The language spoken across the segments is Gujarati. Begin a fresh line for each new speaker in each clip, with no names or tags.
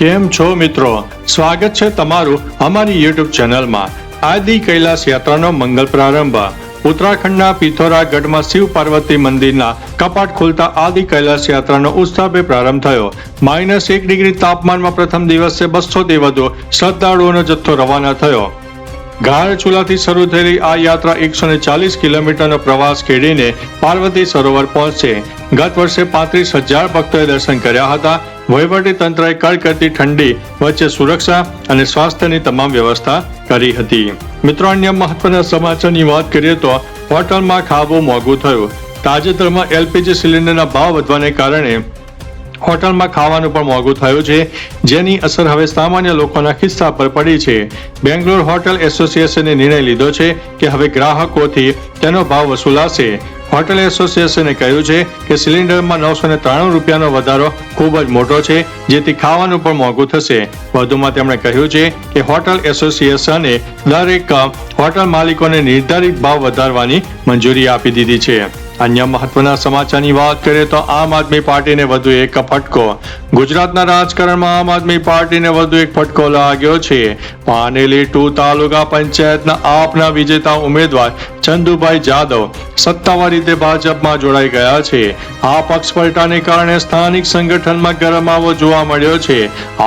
કેમ છો મિત્રો? સ્વાગત છે તમારું અમારી યુટ્યુબ ચેનલમાં। આદિ કૈલાસ યાત્રાનો મંગલ પ્રારંભ। ઉત્તરાખંડના પિથોરાગઢમાં શિવ પાર્વતી મંદિરના કપાટ ખોલતા આદિ કૈલાસ યાત્રાનો ઉત્સાહભેર પ્રારંભ થયો। -1 ડિગ્રી તાપમાનમાં પ્રથમ દિવસે 200 થી વધુ શ્રદ્ધાળુઓનો જથ્થો રવાના થયો। ગાઢ ચૂલાથી શરૂ થયેલી આ યાત્રા 140 કિલોમીટરનો પ્રવાસ ખેડીને પાર્વતી સરોવર પહોંચશે। ગત વર્ષે 35,000 ભક્તોએ દર્શન કર્યા હતા। વહીવટી તંત્રએ કડકડતી ઠંડી વચ્ચે સુરક્ષા અને સ્વાસ્થ્યની તમામ વ્યવસ્થા કરી હતી। મિત્રો, અન્ય મહત્વના સમાચારની વાત કરીએ તો હોટલમાં ખાવું મોંઘું થયું। તાજેતરમાં એલપીજી સિલિન્ડરના ભાવ વધવાને કારણે હોટલમાં ખાવાનું પણ મોંઘું થયું છે, જેની અસર હવે સામાન્ય લોકોના ખિસ્સા પર પડી છે। બેંગ્લોર હોટલ એસોસિએશને નિર્ણય લીધો છે કે હવે ગ્રાહકોથી તેનો ભાવ વસૂલાશે। હોટલ એસોસિએશને કહ્યું છે કે સિલિન્ડરમાં 993 રૂપિયાનો વધારો ખૂબ જ મોટો છે, જેથી ખાવાનું પણ મોંઘું થશે। વધુમાં તેમણે કહ્યું છે કે હોટલ એસોસિએશને દરેક હોટલ માલિકોને નિર્ધારિત ભાવ વધારવાની મંજૂરી આપી દીધી છે। અન્ય મહત્વના સમાચારની વાત કરીએ તો આમ આદમી પાર્ટીને વધુ એક ફટકો। ગુજરાતના રાજકારણમાં આમ આદમી પાર્ટીને વધુ એક ફટકો લાગ્યો છે। પાનેલી 2 તાલુકા પંચાયતના આપના વિજેતા ઉમેદવાર ચંદુભાઈ જાદવ સત્તાવાર રીતે ભાજપમાં જોડાઈ ગયા છે। આ પક્ષ પલટાને કારણે સ્થાનિક સંગઠનમાં ગરમાવો જોવા મળ્યો છે।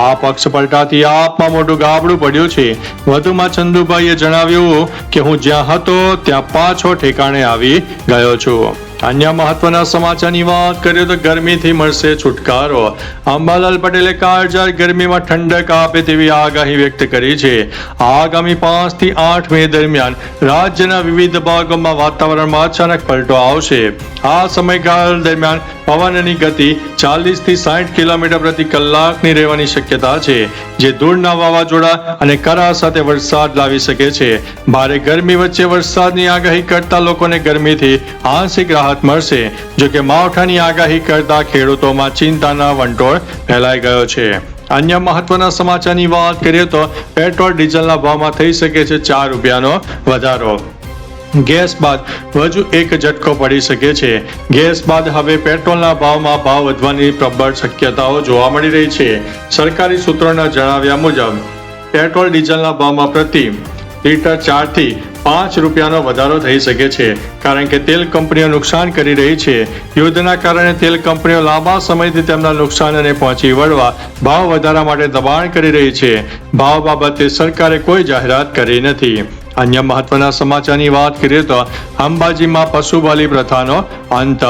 આ પક્ષ પલટાથી આપમાં મોટું ગાબડું પડ્યું છે। વધુમાં ચંદુભાઈએ જણાવ્યું કે હું જ્યાં હતો ત્યાં પાછો ઠેકાણે આવી ગયો છું। અન્ય મહત્વના સમાચારની વાત કરીએ તો ગરમીથી મળશે છુટકારો। અંબાલાલ પટેલે કાળઝાળ ગરમીમાં ઠંડક આપે તેવી આગાહી વ્યક્ત કરી છે। આગામી 5 થી 8 મે દરમિયાન રાજ્યના વિવિધ ભાગોમાં વાતાવરણમાં અચાનક પલટો આવશે। આ સમયગાળા દરમિયાન પવનની ગતિ 40 થી 60 કિલોમીટર પ્રતિ કલાકની રહેવાની શક્યતા છે, જે ધૂળના વાવાઝોડા અને કરા સાથે વરસાદ લાવી શકે છે। ભારે ગરમી વચ્ચે વરસાદની આગાહી કરતા લોકોને ગરમીથી આંશિક રાહત મળશે। જો કે માવઠાની આગાહી કરતા ખેડૂતોમાં ચિંતાના વંટોળ ફેલાઈ ગયો છે। અન્ય મહત્વના સમાચારની વાત કરીએ તો પેટ્રોલ ડીઝલના ભાવમાં થઈ શકે છે 4 રૂપિયાનો વધારો। ગેસ બાદ વધુ એક ઝટકો પડી શકે છે। ગેસ બાદ હવે પેટ્રોલના ભાવમાં ભાવ વધવાની પ્રબળ શક્યતાઓ જોવા મળી રહી છે। સરકારી સૂત્રોના જણાવ્યા મુજબ પેટ્રોલ ડીઝલના ભાવમાં પ્રતિ લીટર 4 થી 5 રૂપિયાનો વધારો થઈ શકે છે, કારણ કે તેલ કંપનીઓ નુકસાન કરી રહી છે। યુદ્ધના કારણે તેલ કંપનીઓ લાંબા સમયથી તેમના નુકસાનને પહોંચી વળવા ભાવ વધારા માટે દબાણ કરી રહી છે। ભાવ બાબતે સરકારે કોઈ જાહેરાત કરી નથી। અન્ય મહત્વના સમાચારની વાત કરીએ તો અંબાજીમાં પશુ બલિ પ્રથાનો અંત।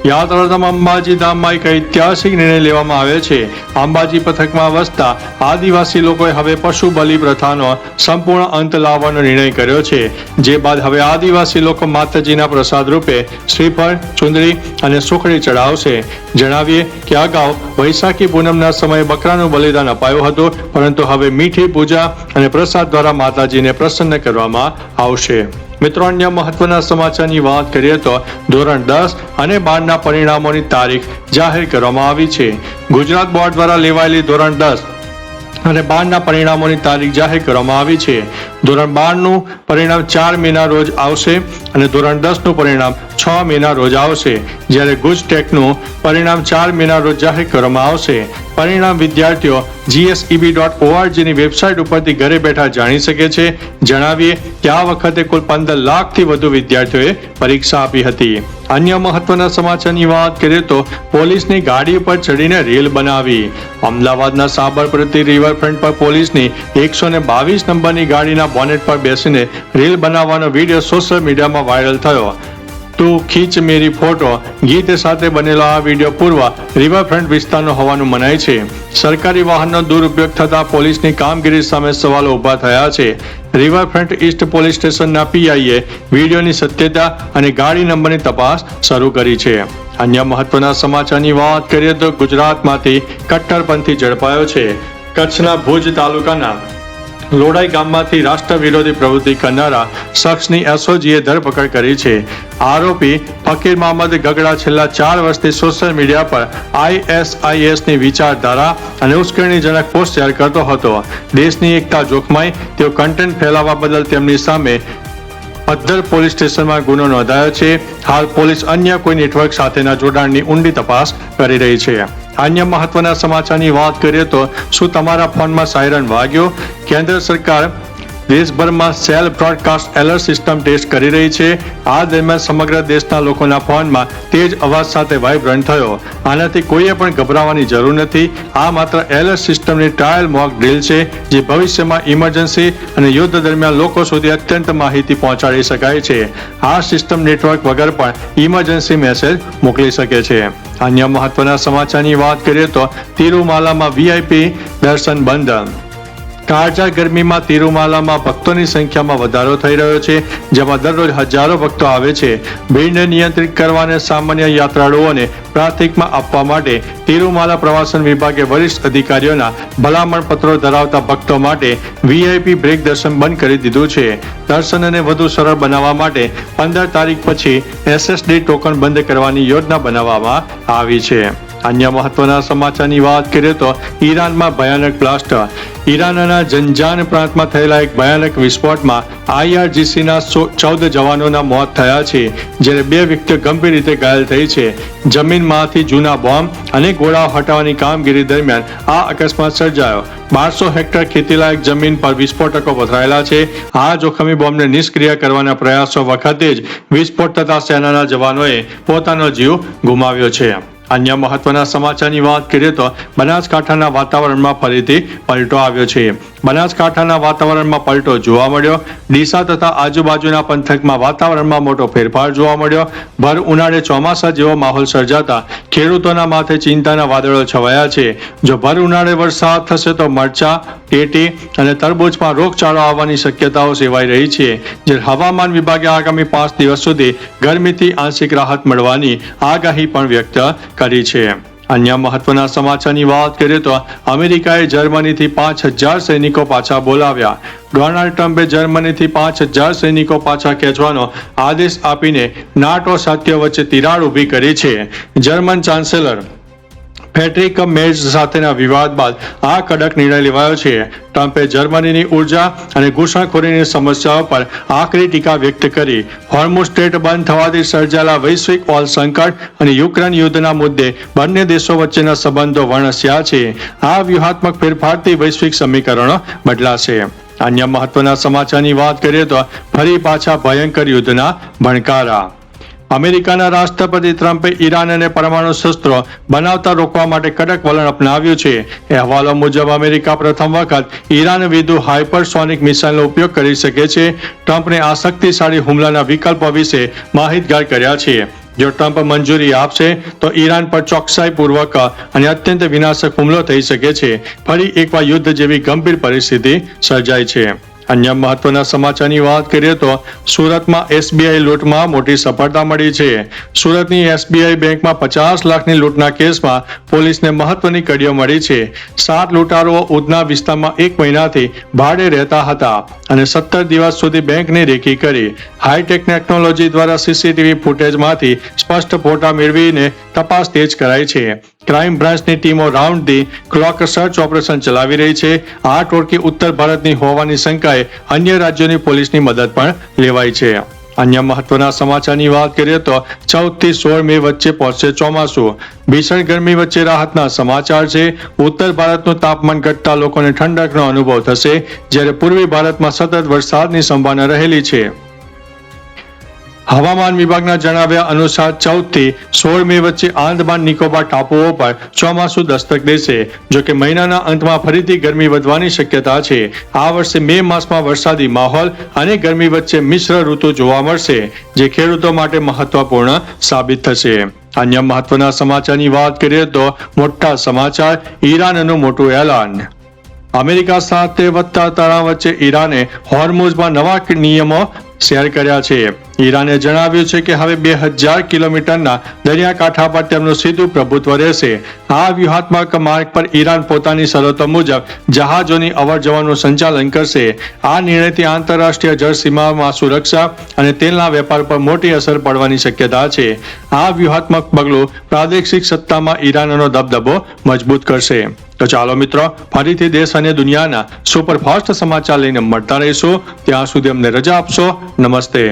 યાત્રાધામ અંબાજી ધામમાં એક ઐતિહાસિક નિર્ણય લેવામાં આવ્યો છે। અંબાજી પથકમાં વસતા આદિવાસી લોકોએ હવે પશુ બલિ પ્રથાનો સંપૂર્ણ અંત લાવવાનો નિર્ણય કર્યો છે, જે બાદ હવે આદિવાસી લોકો માતાજીના પ્રસાદ રૂપે શ્રીફળ, ચુંદડી અને સુખડી ચડાવશે। જણાવીએ કે અગાઉ વૈશાખી પૂનમના સમયે બકરાનું બલિદાન અપાયું હતું, પરંતુ હવે મીઠી પૂજા અને પ્રસાદ દ્વારા માતાજીને પ્રસન્ન કરવામાં આવશે। મિત્રો, અન્ય મહત્વના સમાચારની વાત કરીએ તો ધોરણ 10 અને 12ના પરિણામોની તારીખ જાહેર કરવામાં આવી છે। ગુજરાત બોર્ડ દ્વારા લેવાયેલી ધોરણ 10 અને 12ના પરિણામોની તારીખ જાહેર કરવામાં આવી છે। ધોરણ 12નું પરિણામ 4 મેના રોજ આવશે અને ધોરણ 10નું પરિણામ 6 મેના રોજ આવશે, જ્યારે ગુજટેકનું પરિણામ 4 મેના રોજ જાહેર કરવામાં આવશે। પરિણામ વિદ્યાર્થીઓ GSEB.org ની વેબસાઇટ ઉપરથી ઘરે બેઠા જાણી શકે છે। જણાવીએ કે આ વખતે કુલ 15 લાખથી વધુ વિદ્યાર્થીઓએ પરીક્ષા આપી હતી। અન્ય મહત્વના સમાચારની વાત કરીએ તો પોલીસની ગાડી ઉપર ચડીને રીલ બનાવી। અમદાવાદના સાબરમતી રિવરફ્રન્ટ પર પોલીસની 122 નંબરની ગાડીના બોનેટ પર બેસીને રીલ બનાવવાનો વિડીયો સોશિયલ મીડિયામાં વાયરલ થયો। તું ખીચ મેરી ફોટો ગીત સાથે બનેલો આ વિડીયો પૂર્વ રિવરફ્રન્ટ વિસ્તારનો હોવાનું મનાય છે। સરકારી વાહનનો દુરુપયોગ થતા પોલીસની કામગીરી સામે સવાલો ઊભા થયા છે। રિવરફ્રન્ટ ઈસ્ટ પોલીસ સ્ટેશનના પીઆઈએ વિડીયોની સત્યતા અને ગાડી નંબરની તપાસ શરૂ કરી છે। અન્ય મહત્વના સમાચારની વાત કરીએ તો ગુજરાતમાંથી કટ્ટરપંથી ઝડપાયો છે। કચ્છના ભુજ તાલુકાના લોડાઈ ગામમાંથી રાષ્ટ્ર વિરોધી પ્રવૃત્તિ કરનારા શખ્સની એસઓજીએ ધરપકડ કરી છે। આરોપી ફકીર મોહમ્મદ ગગડા છેલ્લા 4 વર્ષથી સોશિયલ મીડિયા પર ISISની વિચારધારા અને ઉશ્કેરણીજનક પોસ્ટ શેર કરતો હતો। દેશની એકતા જોખમાઈ તેઓ કન્ટેન્ટ ફેલાવવા બદલ તેમની સામે પદ્ધર પોલીસ સ્ટેશનમાં ગુનો નોંધાયો છે। હાલ પોલીસ અન્ય કોઈ નેટવર્ક સાથેના જોડાણની ઊંડી તપાસ કરી રહી છે। અન્ય મહત્વના સમાચારની વાત કરીએ તો શું તમારા ફોનમાં સાયરન વાગ્યો? કેન્દ્ર સરકાર દેશભરમાં cell broadcast alert system test કરી રહી છે. આ દરમિયાન સમગ્ર દેશના લોકોના ફોનમાં તેજ અવાજ સાથે વાઇબ્રન્ટ થયો. આનાથી કોઈએ પણ ગભરાવાની જરૂર નથી. આ માત્ર એલર્ટ સિસ્ટમની ટ્રાયલ મોક ડ્રીલ છે, જે ભવિષ્યમાં ઇમરજન્સી અને યુદ્ધ દરમિયાન લોકો સુધી અત્યંત માહિતી પહોંચાડી શકાય છે. આ સિસ્ટમ નેટવર્ક વગર પણ ઇમરજન્સી મેસેજ મોકલી શકે છે. અન્ય મહત્વના સમાચારની વાત કરીએ તો તિરુમાલામાં VIP દર્શન બંધ. કાળઝાળ ગરમીમાં તિરુમાલામાં ભક્તોની સંખ્યામાં વધારો થઈ રહ્યો છે, જેમાં દરરોજ હજારો ભક્તો આવે છે. ભીડને નિયંત્રિત કરવા અને સામાન્ય યાત્રાળુઓને પ્રાથમિકતા આપવા માટે તિરુમાલા પ્રવાસન વિભાગે વરિષ્ઠ અધિકારીઓના ભલામણ પત્રો ધરાવતા ભક્તો માટે VIP બ્રેક દર્શન બંધ કરી દીધું છે. દર્શનને વધુ સરળ બનાવવા માટે 15 તારીખ પછી SSD ટોકન બંધ કરવાની યોજના બનાવવામાં આવી છે. અન્ય મહત્વના સમાચારની વાત કરીએ તો ઈરાનમાં ભયાનક બ્લાસ્ટ. ઈરાનના જંજાન પ્રાંતમાં થયેલા એક ભયાનક વિસ્ફોટમાં IRGCના 14 જવાનોના મોત થયા છે, જ્યારે 2 વ્યક્તિઓ ગંભીર રીતે ઘાયલ થઈ છે. જમીનમાંથી જૂના બોમ્બ અને ગોળાઓ હટાવવાની કામગીરી દરમિયાન આ અકસ્માત સર્જાયો. 1200 હેક્ટર ખેતીલાયક જમીન પર વિસ્ફોટકો પથરાયેલા છે. આ જોખમી બોમ્બને નિષ્ક્રિય કરવાના પ્રયાસો વખતે જ વિસ્ફોટ થતા સેનાના જવાનોએ પોતાનો જીવ ગુમાવ્યો છે. અન્ય મહત્વના સમાચારની વાત કરીએ તો બનાસકાંઠાના વાતાવરણમાં ફરીથી પલટો આવ્યો છે. બનાસકાંઠાના વાતાવરણમાં પલટો જોવા મળ્યો. ડીસા તથા આજુબાજુના પંથકમાં વાતાવરણમાં મોટો ફેરફાર જોવા મળ્યો. ભર ઉનાળે ચોમાસા જેવો માહોલ સર્જાતા ખેડૂતોના માથે ચિંતાના વાદળો છવાયા છે. જો ભર ઉનાળે વરસાદ થશે તો મરચા, ટેટી અને તરબૂચમાં રોગચાળો આવવાની શક્યતાઓ સેવાઈ રહી છે. જે હવામાન વિભાગે આગામી 5 દિવસ સુધી ગરમીથી આંશિક રાહત મળવાની આગાહી પણ વ્યક્ત કરી છે. અન્ય મહત્વના સમાચારની વાત કરીએ તો અમેરિકાએ જર્મનીથી 5000 સૈનિકો પાછા બોલાવ્યા. ડોનાલ્ડ ટ્રમ્પે જર્મનીથી 5000 સૈનિકો પાછા ખેંચવાનો આદેશ આપીને નાટો સાથીઓ વચ્ચે તિરાડ ઊભી કરી છે. જર્મન ચાન્સેલર ફ્રેડરિક મેર્ઝ સાથેના વિવાદ બાદ આ કડક નિર્ણય લેવાયો છે. ટ્રમ્પે જર્મનીની ઉર્જા અને ઘૂસણખોરીની સમસ્યાઓ પર આકરી ટીકા વ્યક્ત કરી. હોર્મુઝ સ્ટ્રેટ બંધ થવાથી સર્જાયેલા વૈશ્વિક ઓઇલ સંકટ અને યુક્રેન યુદ્ધના મુદ્દે બંને દેશો વચ્ચેના સંબંધો વણસ્યા છે. આ વ્યૂહાત્મક ફેરફારથી વૈશ્વિક સમીકરણો બદલાશે. અન્ય મહત્વના સમાચારની વાત કરીએ તો ફરી પાછા ભયંકર યુદ્ધના ભણકારા. અમેરિકાના રાષ્ટ્રપતિ ટ્રમ્પે ઈરાન અને પરમાણુ શસ્ત્રો બનાવતા રોકવા માટે કડક વલણ અપનાવ્યું છે. અહેવાલો મુજબ અમેરિકા પ્રથમ વખત ઈરાન વિરુદ્ધ હાઇપરસોનિક મિસાઇલનો ઉપયોગ કરી શકે છે. ટ્રમ્પને આ શક્તિશાળી હુમલાના વિકલ્પો વિશે માહિતગાર કર્યા છે. જો ટ્રમ્પ મંજૂરી આપશે તો ઈરાન પર ચોકસાઈપૂર્વક અને અત્યંત વિનાશક હુમલો થઈ શકે છે. ફરી એકવાર યુદ્ધ જેવી ગંભીર પરિસ્થિતિ સર્જાય છે. અન્ય મહત્વના સમાચારની વાત કરીએ તો સુરતમાં SBI લૂંટમાં મોટી સફળતા મળી છે. સુરતની SBI બેંકમાં 50 લાખની લૂંટના કેસમાં પોલીસને મહત્વની કડીઓ મળી છે. 7 લૂંટારુઓ ઉધના વિસ્તારમાં 1 મહિનાથી ભાડે રહેતા હતા અને 17 દિવસ સુધી બેંકની રેકી કરી. હાઈટેક ટેકનોલોજી દ્વારા CCTV ફૂટેજમાંથી સ્પષ્ટ ફોટા મેળવીને તપાસ તેજ કરાઈ છે. ક્રાઇમ બ્રાન્ચની ટીમો round the clock search operation ચલાવી રહી છે. આ ટોળકી ઉત્તર ભારતની હોવાની શંકાએ અન્ય રાજ્યોની પોલીસની મદદ પણ લેવાઈ છે. અન્ય મહત્વના સમાચારની વાત કરીએ તો 14 થી 16 મે વચ્ચે પહોંચશે ચોમાસું. ભીષણ ગરમી વચ્ચે રાહતના સમાચાર છે. ઉત્તર ભારતનું તાપમાન ઘટતા લોકોને ઠંડકનો અનુભવ થશે, જ્યારે પૂર્વી ભારતમાં સતત વરસાદની સંભાવના રહેલી છે. હવામાન વિભાગના જણાવ્યા અનુસાર 14 થી 16 મે વચ્ચે આંદામાન નિકોબાર ટાપુઓ પર ચોમાસું દસ્તક દેશે. જો કે મહિનાના અંતમાં ફરીથી ગરમી વધવાની શક્યતા છે. આ વર્ષે મે માસમાં વરસાદી માહોલ અને ગરમી વચ્ચે મિશ્ર ઋતુ જોવા મળશે, જે ખેડૂતો માટે મહત્વપૂર્ણ સાબિત થશે. અન્ય મહત્વના સમાચારની વાત કરીએ તો મોટા સમાચાર, ઈરાનનું મોટું એલાન. અમેરિકા સાથે વધતા તણાવ વચ્ચે ઈરાને હોર્મુઝમાં નવા નિયમો શેર કર્યા છે. ઈરાને જણાવ્યું છે કે હવે 2000 કિલોમીટરના દરિયાકાંઠા પર તેમનું સીધું પ્રભુત્વ રહેશે. આ વ્યૂહાત્મક માર્ગ પર ઈરાન પોતાની શરતો મુજબ જહાજોની અવરજવરનું સંચાલન કરશે. આ નિર્ણયથી આંતરરાષ્ટ્રીય જળસીમામાં સુરક્ષા અને તેલના વેપાર પર મોટી અસર પડવાની શક્યતા છે. આ વ્યૂહાત્મક પગલું પ્રાદેશિક સત્તામાં ઈરાનનો દબદબો મજબૂત કરશે. તો ચાલો મિત્રો, ફરીથી દેશ અને દુનિયાના સુપરફાસ્ટ સમાચાર લઈને મળતા રહીશું. ત્યાં સુધી અમને રજા આપશો. નમસ્તે.